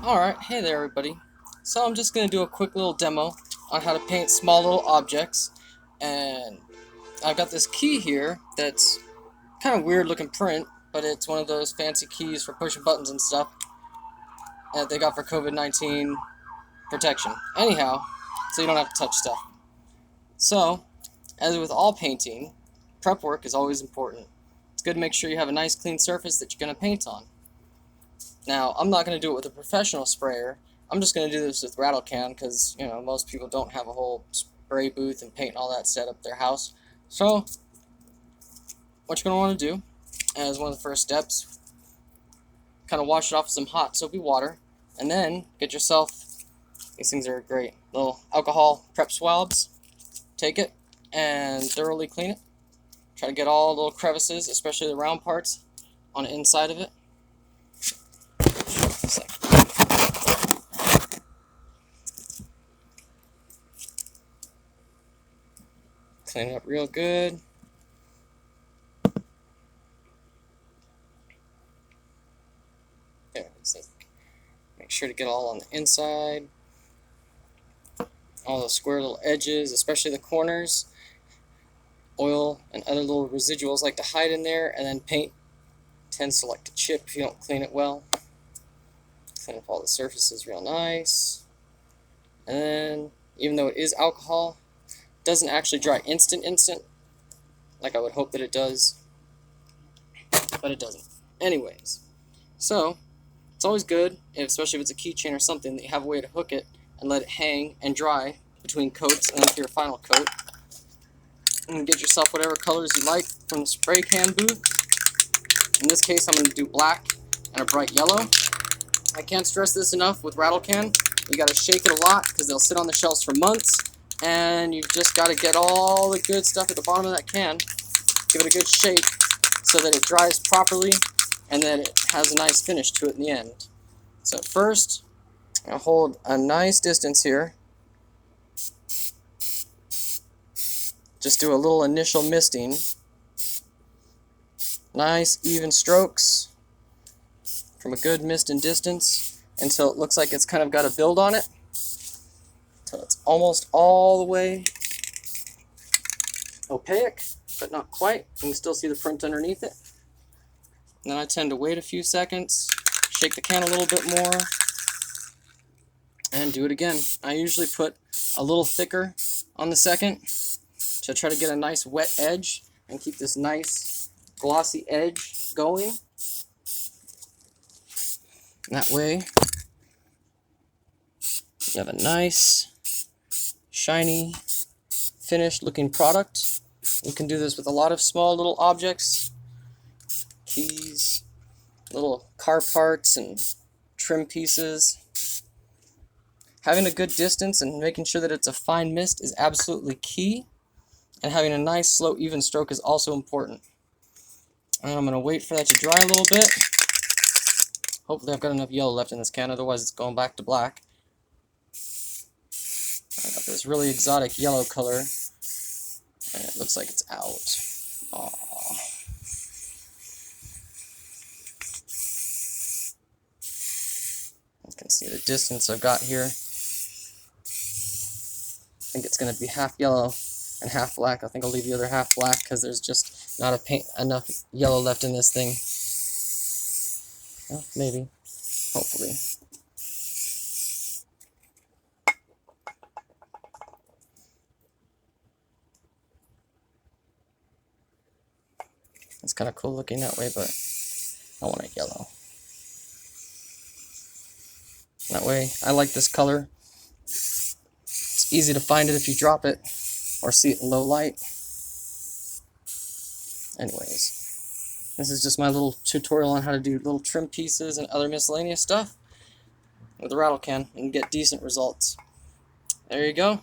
Alright, hey there everybody. So I'm just going to do a quick little demo on how to paint small little objects. And I've got this key here that's kind of weird looking print, but it's one of those fancy keys for pushing buttons and stuff that they got for COVID-19 protection. Anyhow, so you don't have to touch stuff. So, as with all painting, prep work is always important. It's good to make sure you have a nice clean surface that you're going to paint on. Now, I'm not going to do it with a professional sprayer. I'm just going to do this with rattle can because, most people don't have a whole spray booth and paint and all that set up their house. So, what you're going to want to do as one of the first steps, kind of wash it off with some hot soapy water, and then get yourself, these things are great, little alcohol prep swabs. Take it and thoroughly clean it. Try to get all the little crevices, especially the round parts, on the inside of it. Clean it up real good. There, make sure to get all on the inside. All the square little edges, especially the corners. Oil and other little residuals like to hide in there, and then paint tends to like to chip if you don't clean it well. Clean up all the surfaces real nice. And then, even though it is alcohol, it doesn't actually dry instant like I would hope that it does, but it doesn't. Anyways, so it's always good, especially if it's a keychain or something, that you have a way to hook it and let it hang and dry between coats and then for your final coat. And get yourself whatever colors you like from the spray can booth. In this case, I'm going to do black and a bright yellow. I can't stress this enough with rattle can. You got to shake it a lot because they'll sit on the shelves for months, and you've just got to get all the good stuff at the bottom of that can. Give it a good shake so that it dries properly and that it has a nice finish to it in the end. So first, I'll hold a nice distance here. Just do a little initial misting. Nice even strokes from a good mist and distance until it looks like it's kind of got a build on it. Until it's almost all the way opaque, but not quite. You can still see the print underneath it. And then I tend to wait a few seconds, shake the can a little bit more, and do it again. I usually put a little thicker on the second to try to get a nice wet edge and keep this nice glossy edge going. And that way you have a nice shiny finished looking product. You can do this with a lot of small little objects, keys, little car parts and trim pieces. Having a good distance and making sure that it's a fine mist is absolutely key. And having a nice, slow, even stroke is also important. And I'm going to wait for that to dry a little bit. Hopefully I've got enough yellow left in this can, otherwise it's going back to black. I got this really exotic yellow color, and it looks like it's out. Aww. You can see the distance I've got here. I think it's going to be half yellow and half black. I think I'll leave the other half black because there's just not enough yellow left in this thing. Well, maybe. Hopefully. It's kind of cool looking that way, but I want it yellow. That way, I like this color. It's easy to find it if you drop it or see it in low light. Anyways, this is just my little tutorial on how to do little trim pieces and other miscellaneous stuff with a rattle can and get decent results. There you go.